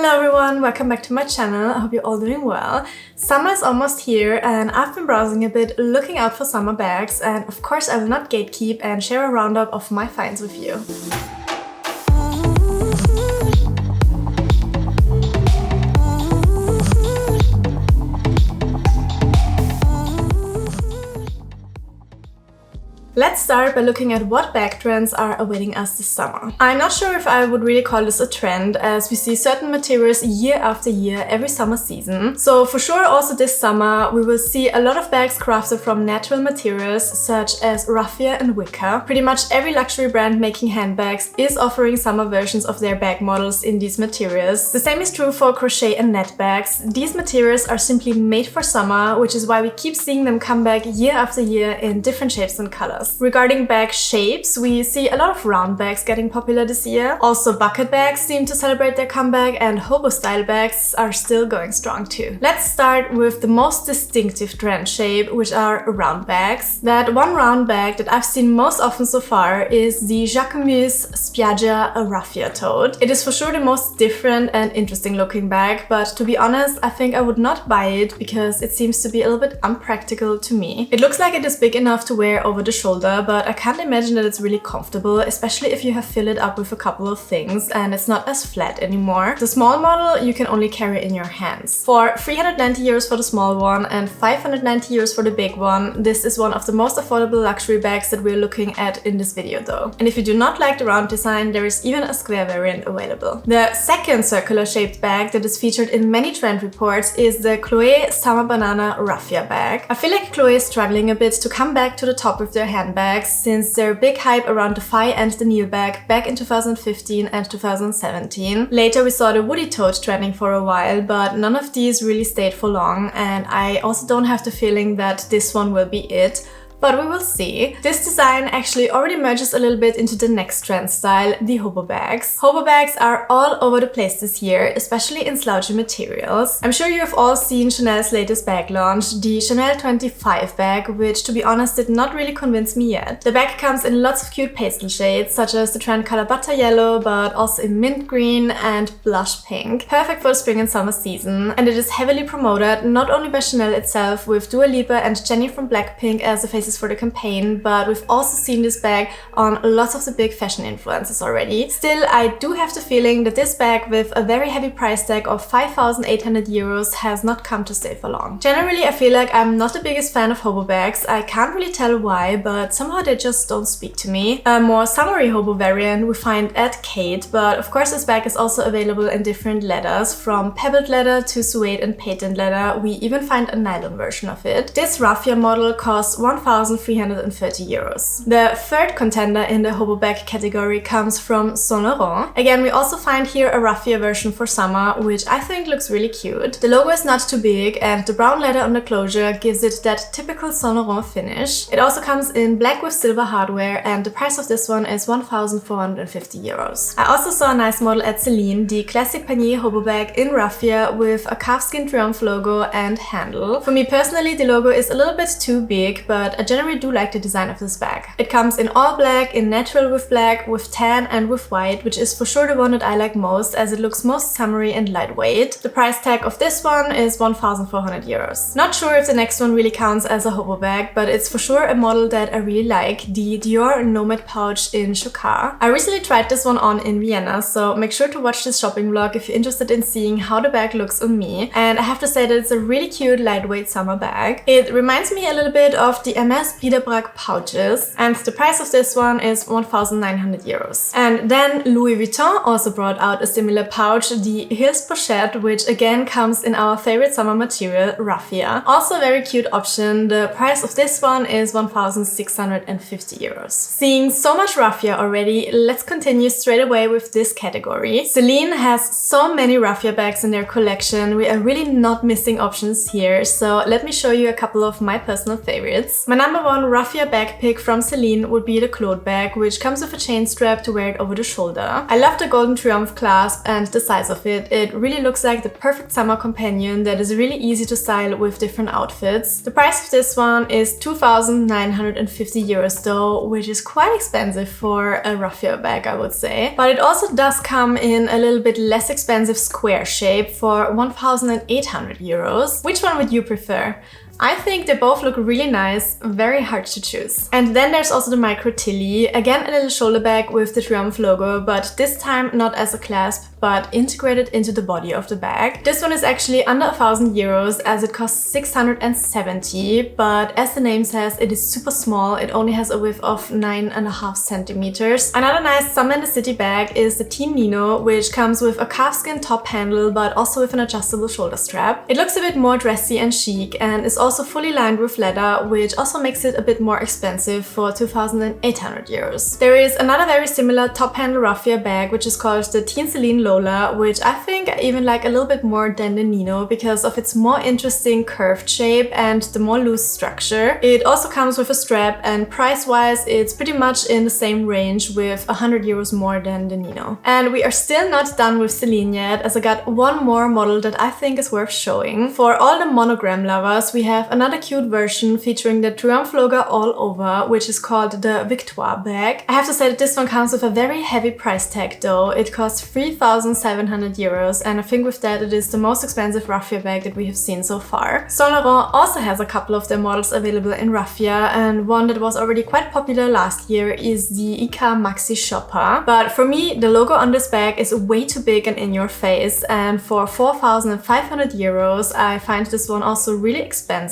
Hello everyone, welcome back to my channel. I hope you're all doing well. Summer is almost here and I've been browsing a bit, looking out for summer bags, and of course I will not gatekeep and share a roundup of my finds with you. Let's start by looking at what bag trends are awaiting us this summer. I'm not sure if I would really call this a trend, as we see certain materials year after year every summer season. So for sure also this summer we will see a lot of bags crafted from natural materials such as raffia and wicker. Pretty much every luxury brand making handbags is offering summer versions of their bag models in these materials. The same is true for crochet and net bags. These materials are simply made for summer, which is why we keep seeing them come back year after year in different shapes and colors. Regarding bag shapes, we see a lot of round bags getting popular this year. Also bucket bags seem to celebrate their comeback, and hobo style bags are still going strong too. Let's start with the most distinctive trend shape, which are round bags. That one round bag that I've seen most often so far is the Jacquemus Spiaggia raffia tote. It is for sure the most different and interesting looking bag, but to be honest, I think I would not buy it because it seems to be a little bit unpractical to me. It looks like it is big enough to wear over the shoulder, but I can't imagine that it's really comfortable, especially if you have filled it up with a couple of things and it's not as flat anymore. The small model you can only carry in your hands. For 390 euros for the small one and 590 euros for the big one, this is one of the most affordable luxury bags that we're looking at in this video though. And if you do not like the round design, there is even a square variant available. The second circular shaped bag that is featured in many trend reports is the Chloé Summer Banana Raffia bag. I feel like Chloé is struggling a bit to come back to the top with their handbags since their big hype around the Vacay and the Neil bag back in 2015 and 2017. Later we saw the woody tote trending for a while, but none of these really stayed for long, and I also don't have the feeling that this one will be it. But we will see. This design actually already merges a little bit into the next trend style, the hobo bags. Hobo bags are all over the place this year, especially in slouchy materials. I'm sure you have all seen Chanel's latest bag launch, the Chanel 25 bag, which to be honest did not really convince me yet. The bag comes in lots of cute pastel shades, such as the trend color butter yellow, but also in mint green and blush pink. Perfect for the spring and summer season, and it is heavily promoted not only by Chanel itself, with Dua Lipa and Jennie from Blackpink as the faces for the campaign, but we've also seen this bag on lots of the big fashion influencers already. Still, I do have the feeling that this bag with a very heavy price tag of 5,800 euros has not come to stay for long. Generally, I feel like I'm not the biggest fan of hobo bags. I can't really tell why, but somehow they just don't speak to me. A more summery hobo variant we find at Khaite, but of course this bag is also available in different leathers, from pebbled leather to suede and patent leather. We even find a nylon version of it. This raffia model costs 1,330 euros. The third contender in the hobo bag category comes from Laurent. Again, we also find here a raffia version for summer, which I think looks really cute. The logo is not too big and the brown leather on the closure gives it that typical Laurent finish. It also comes in black with silver hardware, and the price of this one is 1,450 euros. I also saw a nice model at Celine, the classic panier hobo bag in raffia with a calfskin triumph logo and handle. For me personally, the logo is a little bit too big, but I generally do like the design of this bag. It comes in all black, in natural with black, with tan and with white, which is for sure the one that I like most as it looks most summery and lightweight. The price tag of this one is 1,400 euros. Not sure if the next one really counts as a hobo bag, but it's for sure a model that I really like, the Dior Nomad pouch in Chocar. I recently tried this one on in Vienna, so make sure to watch this shopping vlog if you're interested in seeing how the bag looks on me. And I have to say that it's a really cute lightweight summer bag. It reminds me a little bit of the Hermes pouches, and the price of this one is 1,900 euros. And then Louis Vuitton also brought out a similar pouch, the Hills Pochette, which again comes in our favorite summer material, raffia. Also a very cute option. The price of this one is 1,650 euros. Seeing so much raffia already, let's continue straight away with this category. Celine has so many raffia bags in their collection. We are really not missing options here, so let me show you a couple of my personal favorites. My number one raffia bag pick from Celine would be the Chloé bag, which comes with a chain strap to wear it over the shoulder. I love the golden triumph clasp and the size of it. It really looks like the perfect summer companion that is really easy to style with different outfits. The price of this one is 2,950 euros though, which is quite expensive for a raffia bag, I would say. But it also does come in a little bit less expensive square shape for 1,800 euros. Which one would you prefer? I think they both look really nice, very hard to choose. And then there's also the Micro Tilly, again a little shoulder bag with the Triumph logo, but this time not as a clasp, but integrated into the body of the bag. This one is actually under 1,000 euros as it costs 670, but as the name says, it is super small. It only has a width of 9.5 centimeters. Another nice summer in the city bag is the Team Nino, which comes with a calfskin top handle, but also with an adjustable shoulder strap. It looks a bit more dressy and chic and is also fully lined with leather, which also makes it a bit more expensive for 2,800 euros. There is another very similar top handle raffia bag, which is called the Teen Celine Lola, which I think I even like a little bit more than the Nino because of its more interesting curved shape and the more loose structure. It also comes with a strap, and price-wise it's pretty much in the same range with 100 euros more than the Nino. And we are still not done with Celine yet, as I got one more model that I think is worth showing. For all the monogram lovers, we have another cute version featuring the Triumph logo all over, which is called the Victoire bag. I have to say that this one comes with a very heavy price tag though. It costs 3,700 euros, and I think with that it is the most expensive raffia bag that we have seen so far. Saint Laurent also has a couple of their models available in raffia, and one that was already quite popular last year is the Ika Maxi Shopper. But for me, the logo on this bag is way too big and in your face, and for 4,500 euros I find this one also really expensive,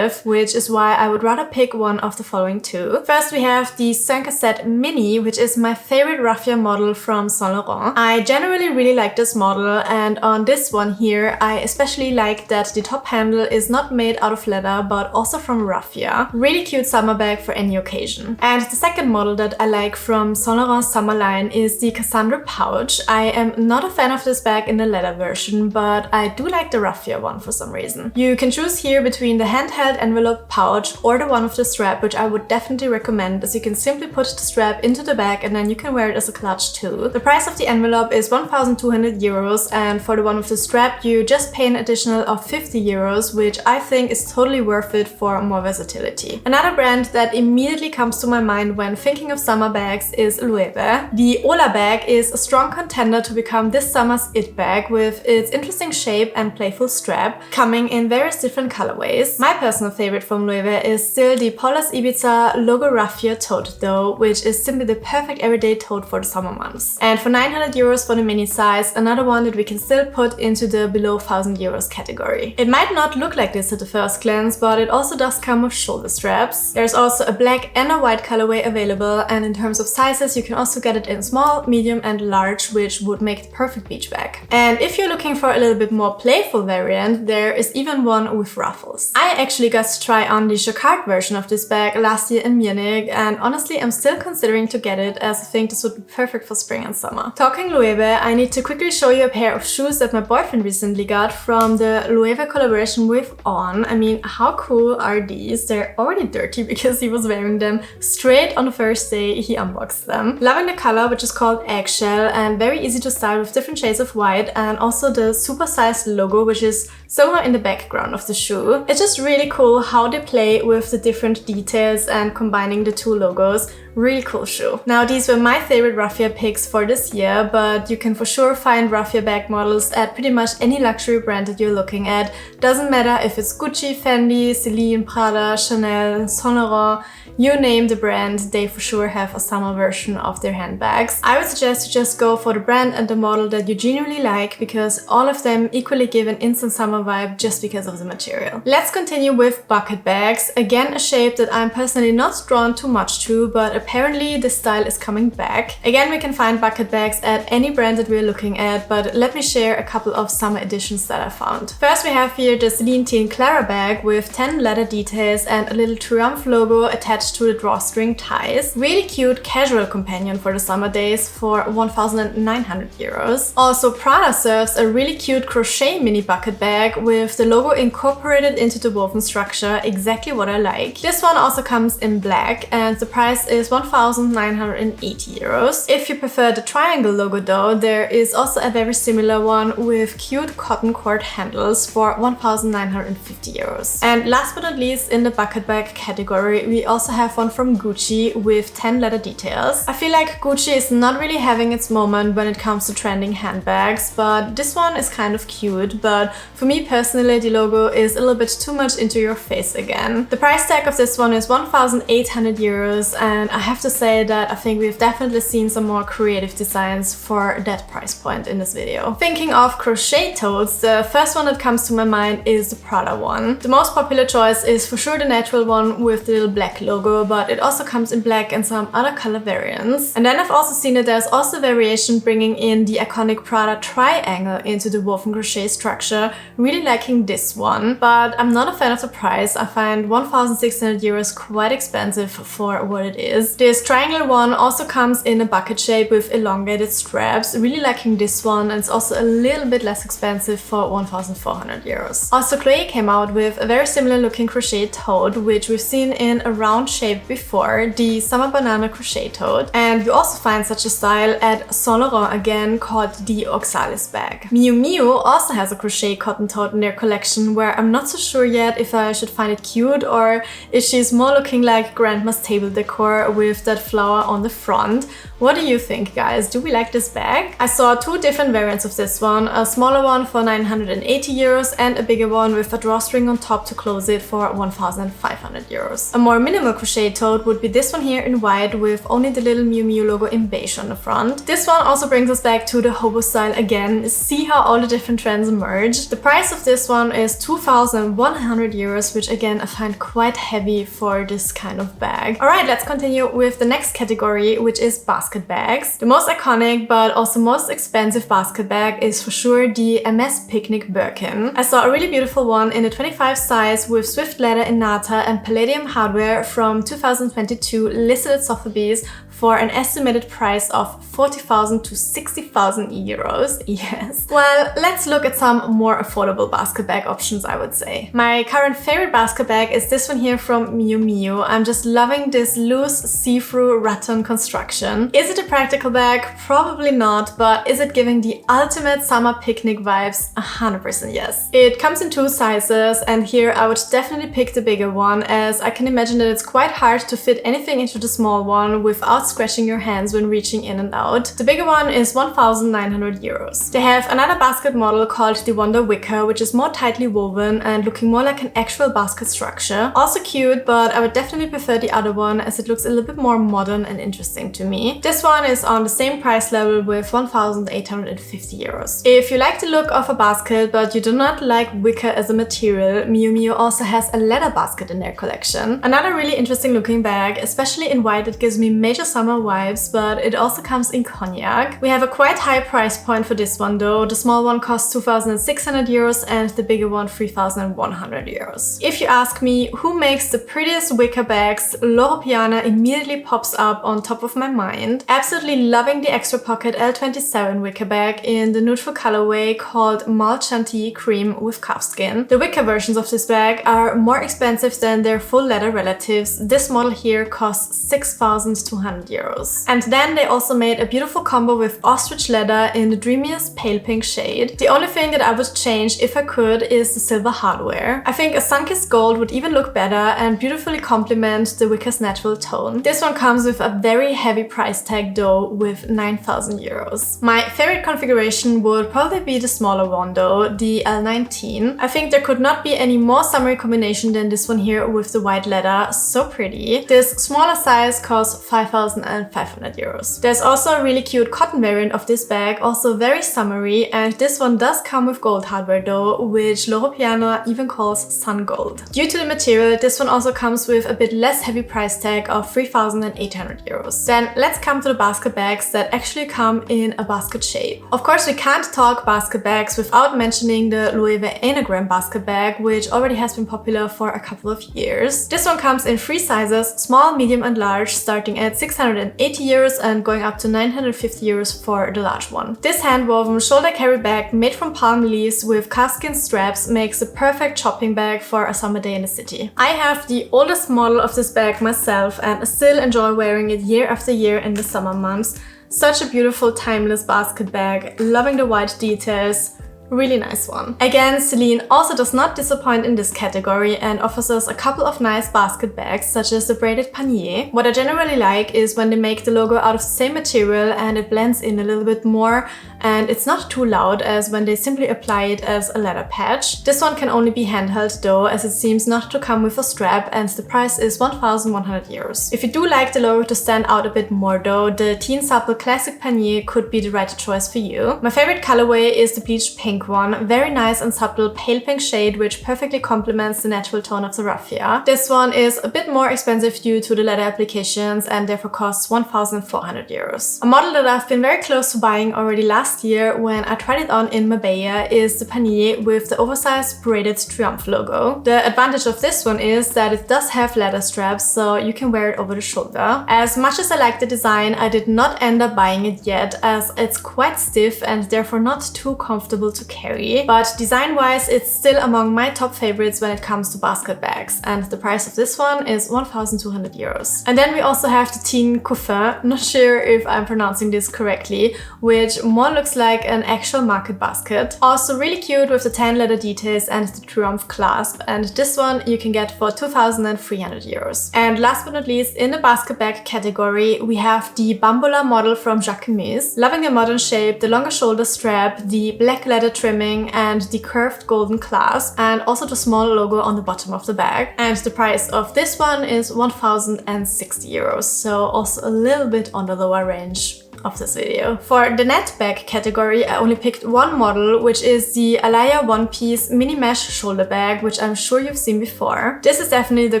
which is why I would rather pick one of the following two. First we have the 5 Mini, which is my favorite raffia model from Saint Laurent. I generally really like this model, and on this one here I especially like that the top handle is not made out of leather but also from raffia. Really cute summer bag for any occasion. And the second model that I like from Saint Laurent's summer line is the Cassandra pouch. I am not a fan of this bag in the leather version, but I do like the raffia one for some reason. You can choose here between the handheld envelope pouch or the one with the strap, which I would definitely recommend, as you can simply put the strap into the bag and then you can wear it as a clutch too. The price of the envelope is 1,200 euros, and for the one with the strap you just pay an additional of 50 euros, which I think is totally worth it for more versatility. Another brand that immediately comes to my mind when thinking of summer bags is Loewe. The Ola bag is a strong contender to become this summer's it bag, with its interesting shape and playful strap, coming in various different colorways. My personal favorite from Loewe is still the Paula's Ibiza logo raffia tote though, which is simply the perfect everyday tote for the summer months. And for 900 euros for the mini size, another one that we can still put into the below 1,000 euros category. It might not look like this at the first glance, but it also does come with shoulder straps. There's also a black and a white colorway available, and in terms of sizes you can also get it in small, medium and large, which would make the perfect beach bag. And if you're looking for a little bit more playful variant, there is even one with ruffles. I actually got to try on the jacquard version of this bag last year in Munich, and honestly I'm still considering to get it, as I think this would be perfect for spring and summer. Talking Loewe, I need to quickly show you a pair of shoes that my boyfriend recently got from the Loewe collaboration with On. I mean, how cool are these? They're already dirty because he was wearing them straight on the first day he unboxed them. Loving the color, which is called Eggshell, and very easy to style with different shades of white, and also the super-sized logo, which is somewhere in the background of the shoe. It's just really cool how they play with the different details and combining the two logos. Really cool shoe. Now, these were my favorite raffia picks for this year, but you can for sure find raffia bag models at pretty much any luxury brand that you're looking at. Doesn't matter if it's Gucci, Fendi, Celine, Prada, Chanel, Saint Laurent, you name the brand, they for sure have a summer version of their handbags. I would suggest you just go for the brand and the model that you genuinely like, because all of them equally give an instant summer vibe just because of the material. Let's continue with bucket bags. Again, a shape that I'm personally not drawn too much to, but apparently this style is coming back. Again, we can find bucket bags at any brand that we're looking at, but let me share a couple of summer editions that I found. First, we have here the Celine Teen Clara bag with 10 leather details and a little Triumph logo attached attached to the drawstring ties. Really cute casual companion for the summer days for 1,900 euros. Also, Prada serves a really cute crochet mini bucket bag with the logo incorporated into the woven structure, exactly what I like. This one also comes in black and the price is 1,980 euros. If you prefer the triangle logo though, there is also a very similar one with cute cotton cord handles for 1,950 euros. And last but not least, in the bucket bag category, we also have one from Gucci with 10 leather details. I feel like Gucci is not really having its moment when it comes to trending handbags, but this one is kind of cute. But for me personally, the logo is a little bit too much into your face again. The price tag of this one is 1,800 euros, and I have to say that I think we've definitely seen some more creative designs for that price point in this video. Thinking of crochet totes, the first one that comes to my mind is the Prada one. The most popular choice is for sure the natural one with the little black logo, but it also comes in black and some other color variants. And then I've also seen that there's also a variation bringing in the iconic Prada triangle into the woven crochet structure. Really liking this one, but I'm not a fan of the price. I find 1,600 euros quite expensive for what it is. This triangle one also comes in a bucket shape with elongated straps. Really liking this one, and it's also a little bit less expensive for 1,400 euros. Also, Chloé came out with a very similar looking crochet tote, which we've seen in a round shape before, the Summer Banana Crochet Tote. And you also find such a style at Saint Laurent again, called the Oxalis bag. Miu Miu also has a crochet cotton tote in their collection, where I'm not so sure yet if I should find it cute or if she's more looking like grandma's table decor with that flower on the front. What do you think, guys? Do we like this bag? I saw two different variants of this one, a smaller one for 980 euros and a bigger one with a drawstring on top to close it for 1,500 euros. A more minimal crochet tote would be this one here in white with only the little Miu Miu logo in beige on the front. This one also brings us back to the hobo style again. See how all the different trends merge. The price of this one is 2,100 euros, which again I find quite heavy for this kind of bag. Alright, let's continue with the next category, which is basket bags. The most iconic but also most expensive basket bag is for sure the Hermès Picnic Birkin. I saw a really beautiful one in a 25 size with Swift leather in nata and palladium hardware from 2022 listed at Sotheby's for an estimated price of 40,000 to 60,000 euros. Yes. Well, let's look at some more affordable basket bag options, I would say. My current favorite basket bag is this one here from Miu Miu. I'm just loving this loose see-through rattan construction. Is it a practical bag? Probably not, but is it giving the ultimate summer picnic vibes? 100% yes. It comes in two sizes, and here I would definitely pick the bigger one, as I can imagine that it's quite hard to fit anything into the small one without scratching your hands when reaching in and out. The bigger one is 1,900 euros. They have another basket model called the Wonder Wicker, which is more tightly woven and looking more like an actual basket structure. Also cute, but I would definitely prefer the other one as it looks a little bit more modern and interesting to me. This one is on the same price level with 1,850 euros. If you like the look of a basket but you do not like wicker as a material, Miu Miu also has a leather basket in their collection. Another really interesting looking bag, especially in white, that gives me major summer vibes, but it also comes in cognac. We have a quite high price point for this one though. The small one costs 2,600 euros and the bigger one 3,100 euros. If you ask me who makes the prettiest wicker bags, Loro Piana immediately pops up on top of my mind. Absolutely loving the extra pocket L27 wicker bag in the neutral colorway called Malt Chantilly Cream with calfskin. The wicker versions of this bag are more expensive than their full leather relatives. This model here costs 6,200 euros. And then they also made a beautiful combo with ostrich leather in the dreamiest pale pink shade. The only thing that I would change if I could is the silver hardware. I think a sun-kissed gold would even look better and beautifully complement the wicker's natural tone. This one comes with a very heavy price tag though, with 9,000 euros. My favorite configuration would probably be the smaller one though, the L19. I think there could not be any more summery combination than this one here with the white leather. So pretty. This smaller size costs 5,000 1,500 euros. There's also a really cute cotton variant of this bag, also very summery, and this one does come with gold hardware though, which Loro Piana even calls sun gold. Due to the material, this one also comes with a bit less heavy price tag of 3,800 euros. Then let's come to the basket bags that actually come in a basket shape. Of course, we can't talk basket bags without mentioning the Loewe anagram basket bag, which already has been popular for a couple of years. This one comes in 3 sizes, small, medium and large, starting at 680 euros and going up to 950 euros for the large one. This hand-woven shoulder carry bag made from palm leaves with calfskin straps makes a perfect shopping bag for a summer day in the city. I have the oldest model of this bag myself and still enjoy wearing it year after year in the summer months. Such a beautiful timeless basket bag, loving the white details. Really nice one. Again, Celine also does not disappoint in this category and offers us a couple of nice basket bags, such as the braided panier. What I generally like is when they make the logo out of the same material and it blends in a little bit more, and it's not too loud as when they simply apply it as a leather patch. This one can only be handheld though, as it seems not to come with a strap, and the price is 1,100 euros. If you do like the logo to stand out a bit more though, the Teen Supple Classic Panier could be the right choice for you. My favorite colorway is the bleached pink one, very nice and subtle pale pink shade which perfectly complements the natural tone of the raffia. This one is a bit more expensive due to the leather applications and therefore costs 1,400 euros. A model that I've been very close to buying already last year when I tried it on in Marbella is the panier with the oversized braided Triumph logo. The advantage of this one is that it does have leather straps, so you can wear it over the shoulder. As much as I like the design, I did not end up buying it yet as it's quite stiff and therefore not too comfortable to carry, but design-wise it's still among my top favorites when it comes to basket bags, and the price of this one is 1,200 euros. And then we also have the Teen Couffin, not sure if I'm pronouncing this correctly, which more looks like an actual market basket. Also really cute with the tan leather details and the Triumph clasp, and this one you can get for 2,300 euros. And last but not least, in the basket bag category we have the Bambola model from Jacquemus. Loving the modern shape, the longer shoulder strap, the black leather trimming and the curved golden clasp, and also the small logo on the bottom of the bag. And the price of this one is 1,060 euros, so also a little bit on the lower range of this video. For the net bag category, I only picked one model, which is the Alaia one-piece mini mesh shoulder bag, which I'm sure you've seen before. This is definitely the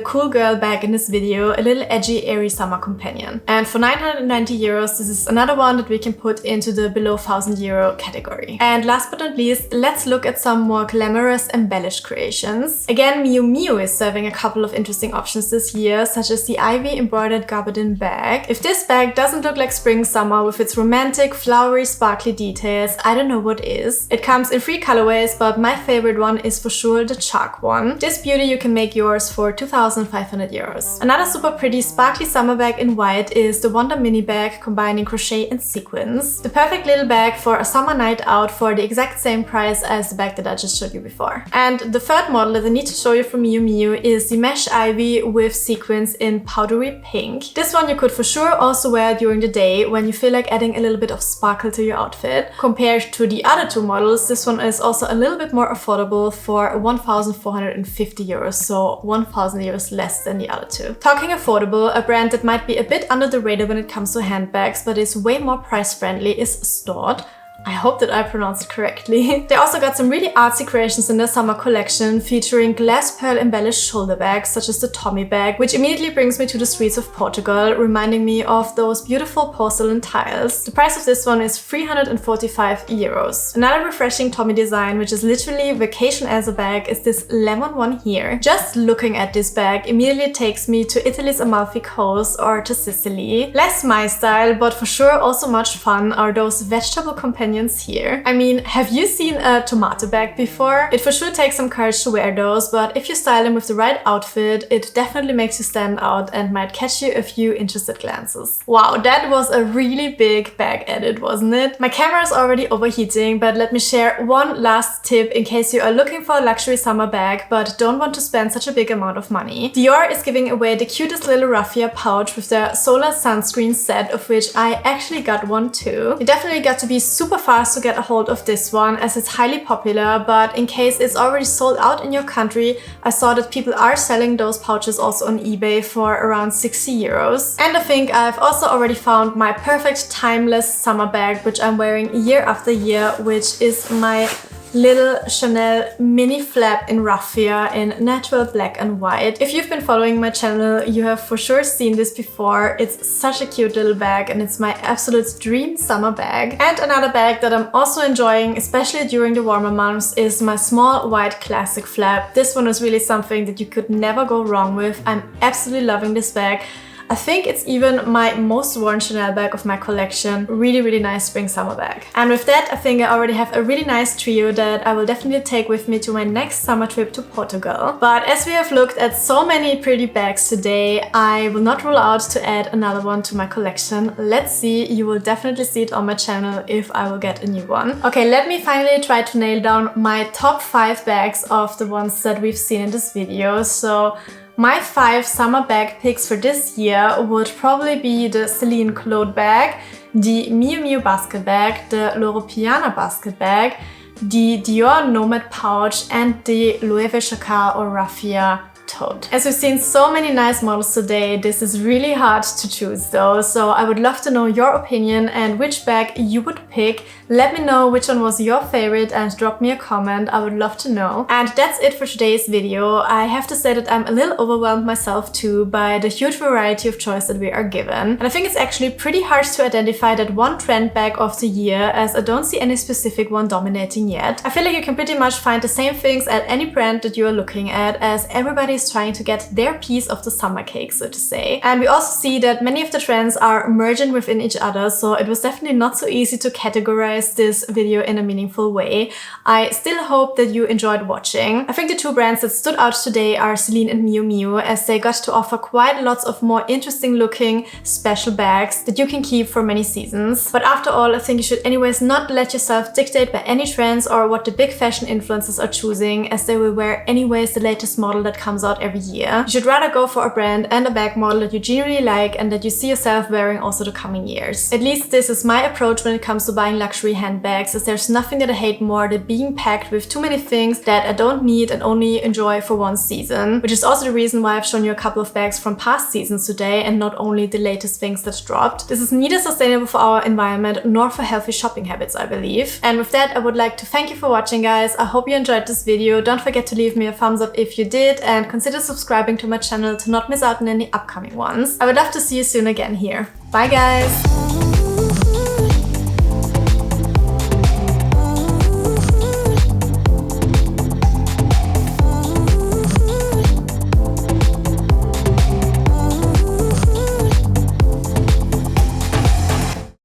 cool girl bag in this video, a little edgy, airy summer companion. And for 990 euros, this is another one that we can put into the below 1,000 euro category. And last but not least, let's look at some more glamorous embellished creations. Again, Miu Miu is serving a couple of interesting options this year, such as the ivy embroidered gabardine bag. If this bag doesn't look like spring summer with its romantic, flowery, sparkly details, I don't know what is. It comes in 3 colorways, but my favorite one is for sure the chalk one. This beauty you can make yours for 2,500 euros. Another super pretty sparkly summer bag in white is the Wonder Mini bag combining crochet and sequins. The perfect little bag for a summer night out for the exact same price as the bag that I just showed you before. And the third model that I need to show you from Miu Miu is the mesh ivy with sequins in powdery pink. This one you could for sure also wear during the day when you feel like adding a little bit of sparkle to your outfit. Compared to the other 2 models, this one is also a little bit more affordable for 1,450 euros, so 1,000 euros less than the other 2. Talking affordable, a brand that might be a bit under the radar when it comes to handbags, but is way more price friendly is Staud. I hope that I pronounced it correctly. They also got some really artsy creations in their summer collection featuring glass pearl embellished shoulder bags such as the Tommy bag, which immediately brings me to the streets of Portugal, reminding me of those beautiful porcelain tiles. The price of this one is 345 euros. Another refreshing Tommy design, which is literally vacation as a bag, is this lemon one here. Just looking at this bag immediately takes me to Italy's Amalfi Coast or to Sicily. Less my style, but for sure also much fun are those vegetable companions here. I mean, have you seen a tomato bag before? It for sure takes some courage to wear those, but if you style them with the right outfit, it definitely makes you stand out and might catch you a few interested glances. Wow, that was a really big bag edit, wasn't it? My camera is already overheating, but let me share one last tip in case you are looking for a luxury summer bag but don't want to spend such a big amount of money. Dior is giving away the cutest little raffia pouch with their solar sunscreen set, of which I actually got one too. You definitely got to be super fast to get a hold of this one as it's highly popular, but in case it's already sold out in your country, I saw that people are selling those pouches also on eBay for around 60 euros. And I think I've also already found my perfect timeless summer bag, which I'm wearing year after year, which is my little Chanel mini flap in raffia in natural black and white. If you've been following my channel, you have for sure seen this before. It's such a cute little bag and it's my absolute dream summer bag. And another bag that I'm also enjoying, especially during the warmer months, is my small white classic flap. This one is really something that you could never go wrong with. I'm absolutely loving this bag. I think it's even my most worn Chanel bag of my collection. Really, really nice spring summer bag. And with that, I think I already have a really nice trio that I will definitely take with me to my next summer trip to Portugal. But as we have looked at so many pretty bags today, I will not rule out to add another one to my collection. Let's see, you will definitely see it on my channel if I will get a new one. Okay, let me finally try to nail down my top 5 bags of the ones that we've seen in this video. So my 5 summer bag picks for this year would probably be the Celine cloth bag, the Miu Miu basket bag, the Loro Piana basket bag, the Dior nomad pouch, and the Loewe Jacquemus or raffia tote. As we've seen so many nice models today, this is really hard to choose though, so I would love to know your opinion and which bag you would pick. Let me know which one was your favorite and drop me a comment, I would love to know. And that's it for today's video. I have to say that I'm a little overwhelmed myself too by the huge variety of choice that we are given. And I think it's actually pretty hard to identify that one trend bag of the year, as I don't see any specific one dominating yet. I feel like you can pretty much find the same things at any brand that you are looking at, as everybody is trying to get their piece of the summer cake, so to say. And we also see that many of the trends are merging within each other, so it was definitely not so easy to categorize this video in a meaningful way. I still hope that you enjoyed watching. I think the 2 brands that stood out today are Celine and Miu Miu, as they got to offer quite lots of more interesting looking special bags that you can keep for many seasons. But after all, I think you should anyways not let yourself dictate by any trends or what the big fashion influencers are choosing, as they will wear anyways the latest model that comes out every year. You should rather go for a brand and a bag model that you genuinely like and that you see yourself wearing also the coming years. At least this is my approach when it comes to buying luxury handbags, as there's nothing that I hate more than being packed with too many things that I don't need and only enjoy for one season. Which is also the reason why I've shown you a couple of bags from past seasons today and not only the latest things that dropped. This is neither sustainable for our environment nor for healthy shopping habits, I believe. And with that, I would like to thank you for watching, guys. I hope you enjoyed this video. Don't forget to leave me a thumbs up if you did, and consider subscribing to my channel to not miss out on any upcoming ones. I would love to see you soon again here. Bye guys!